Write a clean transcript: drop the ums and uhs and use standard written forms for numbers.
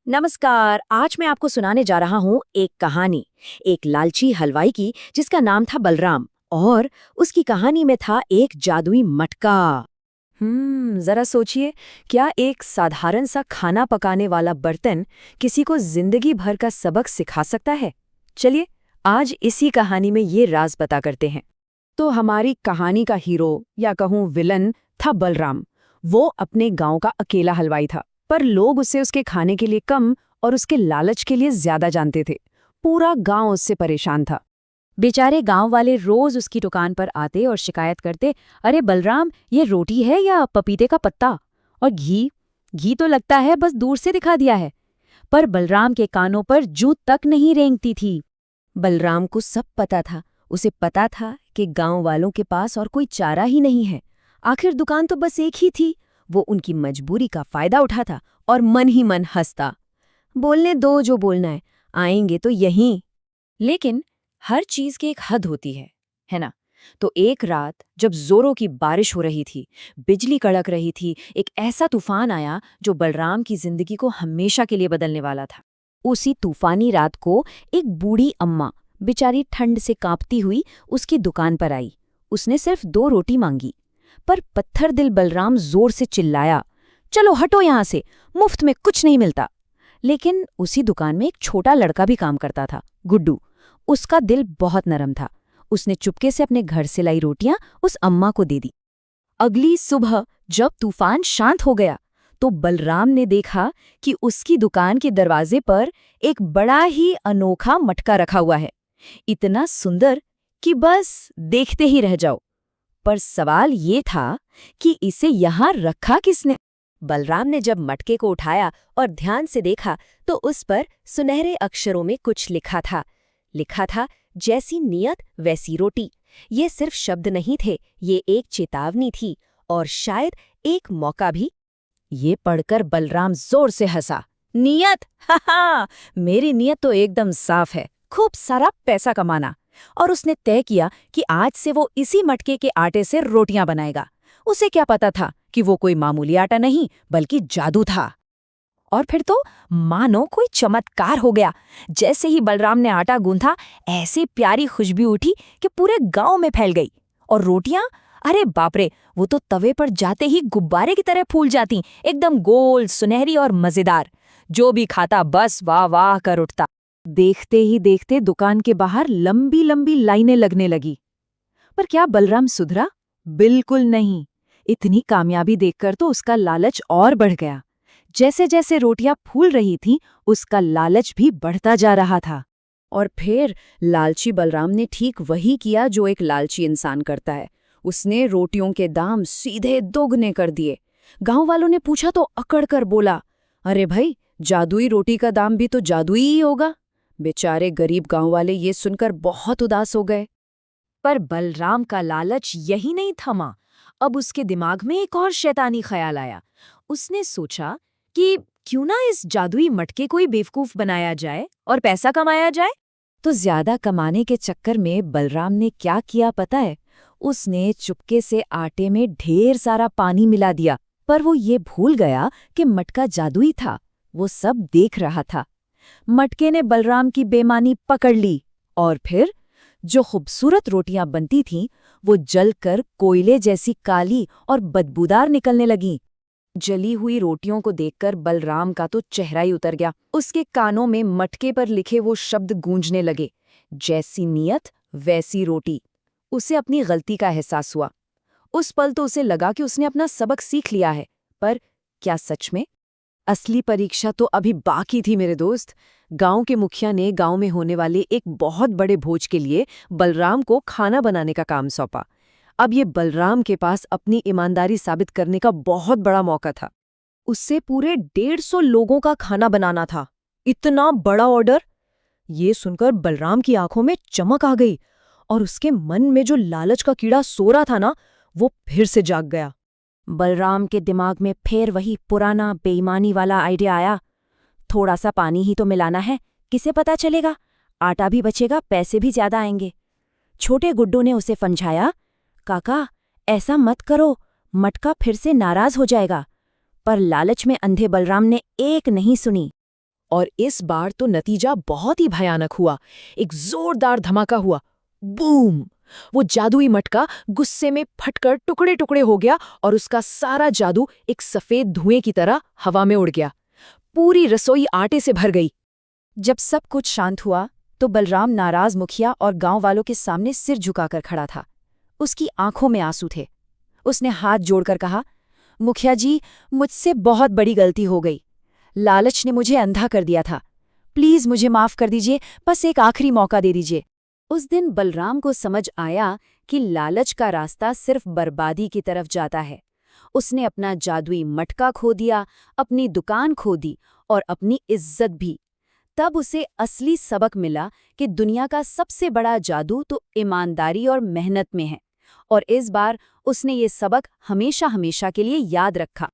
नमस्कार। आज मैं आपको सुनाने जा रहा हूँ एक कहानी, एक लालची हलवाई की जिसका नाम था बलराम। और उसकी कहानी में था एक जादुई मटका। जरा सोचिए, क्या एक साधारण सा खाना पकाने वाला बर्तन किसी को जिंदगी भर का सबक सिखा सकता है? चलिए, आज इसी कहानी में ये राज पता करते हैं। तो हमारी कहानी का हीरो या कहूँ विलन था बलराम। वो अपने गांव का अकेला हलवाई था, पर लोग उसे उसके खाने के लिए कम और उसके लालच के लिए ज्यादा जानते थे। पूरा गांव उससे परेशान था। बेचारे गांव वाले रोज उसकी दुकान पर आते और शिकायत करते, अरे बलराम, ये रोटी है या पपीते का पत्ता? और घी घी तो लगता है बस दूर से दिखा दिया है। पर बलराम के कानों पर जूं तक नहीं रेंगती थी। बलराम को सब पता था। उसे पता था कि गांव वालों के पास और कोई चारा ही नहीं है। आखिर दुकान तो बस एक ही थी। वो उनकी मजबूरी का फायदा उठाता और मन ही मन हंसता। बोलने दो जो बोलना है, आएंगे तो यहीं। लेकिन हर चीज की एक हद होती है ना? तो एक रात जब जोरों की बारिश हो रही थी, बिजली कड़क रही थी, एक ऐसा तूफान आया जो बलराम की जिंदगी को हमेशा के लिए बदलने वाला था। उसी तूफानी रात को एक बूढ़ी अम्मा बेचारी ठंड से कांपती हुई उसकी दुकान पर आई। उसने सिर्फ 2 रोटी मांगी, पर पत्थर दिल बलराम जोर से चिल्लाया, चलो हटो यहां से, मुफ्त में कुछ नहीं मिलता। लेकिन उसी दुकान में एक छोटा लड़का भी काम करता था, गुड्डू। उसका दिल बहुत नरम था। उसने चुपके से अपने घर से लाई रोटियां उस अम्मा को दे दी। अगली सुबह जब तूफान शांत हो गया, तो बलराम ने देखा कि उसकी दुकान के दरवाजे पर एक बड़ा ही अनोखा मटका रखा हुआ है। इतना सुंदर कि बस देखते ही रह जाओ। पर सवाल ये था कि इसे यहाँ रखा किसने? बलराम ने जब मटके को उठाया और ध्यान से देखा, तो उस पर सुनहरे अक्षरों में कुछ लिखा था। लिखा था, जैसी नियत वैसी रोटी। ये सिर्फ शब्द नहीं थे, ये एक चेतावनी थी और शायद एक मौका भी। ये पढ़कर बलराम जोर से हंसा। नियत? हा, मेरी नियत तो एकदम साफ है, खूब सारा पैसा कमाना। और उसने तय किया कि आज से वो इसी मटके के आटे से रोटियां बनाएगा। उसे क्या पता था कि वो कोई मामूली आटा नहीं, बल्कि जादू था। और फिर तो मानो कोई चमत्कार हो गया। जैसे ही बलराम ने आटा गूंथा, ऐसी प्यारी खुशबू उठी कि पूरे गांव में फैल गई। और रोटियां, अरे बाप रे, वो तो तवे पर जाते ही गुब्बारे की तरह फूल जाती, एकदम गोल, सुनहरी और मजेदार। जो भी खाता बस वाह वाह कर उठता। देखते ही देखते दुकान के बाहर लंबी लंबी लाइनें लगने लगी। पर क्या बलराम सुधरा? बिल्कुल नहीं। इतनी कामयाबी देखकर तो उसका लालच और बढ़ गया। जैसे जैसे रोटियां फूल रही थीं, उसका लालच भी बढ़ता जा रहा था। और फिर लालची बलराम ने ठीक वही किया जो एक लालची इंसान करता है। उसने रोटियों के दाम सीधे दोगुने कर दिए। गांव वालों ने पूछा तो अकड़ कर बोला, अरे भाई, जादुई रोटी का दाम भी तो जादुई ही होगा। बेचारे गरीब गांव वाले ये सुनकर बहुत उदास हो गए। पर बलराम का लालच यही नहीं थमा। अब उसके दिमाग में एक और शैतानी ख्याल आया। उसने सोचा कि क्यों ना इस जादुई मटके को ही बेवकूफ बनाया जाए और पैसा कमाया जाए। तो ज्यादा कमाने के चक्कर में बलराम ने क्या किया पता है? उसने चुपके से आटे में ढेर सारा पानी मिला दिया। पर वो ये भूल गया कि मटका जादुई था। वो सब देख रहा था। मटके ने बलराम की बेईमानी पकड़ ली और फिर जो खूबसूरत रोटियां बनती थीं, वो जलकर कोयले जैसी काली और बदबूदार निकलने लगीं। जली हुई रोटियों को देखकर बलराम का तो चेहरा ही उतर गया। उसके कानों में मटके पर लिखे वो शब्द गूंजने लगे, जैसी नियत वैसी रोटी। उसे अपनी गलती का एहसास हुआ। उस पल तो उसे लगा कि उसने अपना सबक सीख लिया है। पर क्या सच में? असली परीक्षा तो अभी बाकी थी मेरे दोस्त। गांव के मुखिया ने गांव में होने वाले एक बहुत बड़े भोज के लिए बलराम को खाना बनाने का काम सौंपा। अब ये बलराम के पास अपनी ईमानदारी साबित करने का बहुत बड़ा मौका था। उससे पूरे 150 लोगों का खाना बनाना था। इतना बड़ा ऑर्डर! ये सुनकर बलराम की आंखों में चमक आ गई और उसके मन में जो लालच का कीड़ा सो रहा था ना, वो फिर से जाग गया। बलराम के दिमाग में फिर वही पुराना बेईमानी वाला आइडिया आया। थोड़ा सा पानी ही तो मिलाना है, किसे पता चलेगा? आटा भी बचेगा, पैसे भी ज्यादा आएंगे। छोटे गुड्डू ने उसे समझाया, काका, ऐसा मत करो, मटका फिर से नाराज हो जाएगा। पर लालच में अंधे बलराम ने एक नहीं सुनी। और इस बार तो नतीजा बहुत ही भयानक हुआ। एक जोरदार धमाका हुआ। बूम! वो जादुई मटका गुस्से में फटकर टुकड़े टुकड़े हो गया और उसका सारा जादू एक सफेद धुएं की तरह हवा में उड़ गया। पूरी रसोई आटे से भर गई। जब सब कुछ शांत हुआ तो बलराम नाराज मुखिया और गांव वालों के सामने सिर झुकाकर खड़ा था। उसकी आंखों में आंसू थे। उसने हाथ जोड़कर कहा, मुखिया जी, मुझसे बहुत बड़ी गलती हो गई। लालच ने मुझे अंधा कर दिया था। प्लीज मुझे माफ कर दीजिए, बस एक आखिरी मौका दे दीजिए। उस दिन बलराम को समझ आया कि लालच का रास्ता सिर्फ बर्बादी की तरफ जाता है। उसने अपना जादुई मटका खो दिया, अपनी दुकान खो दी और अपनी इज्जत भी। तब उसे असली सबक मिला कि दुनिया का सबसे बड़ा जादू तो ईमानदारी और मेहनत में है। और इस बार उसने ये सबक हमेशा हमेशा के लिए याद रखा।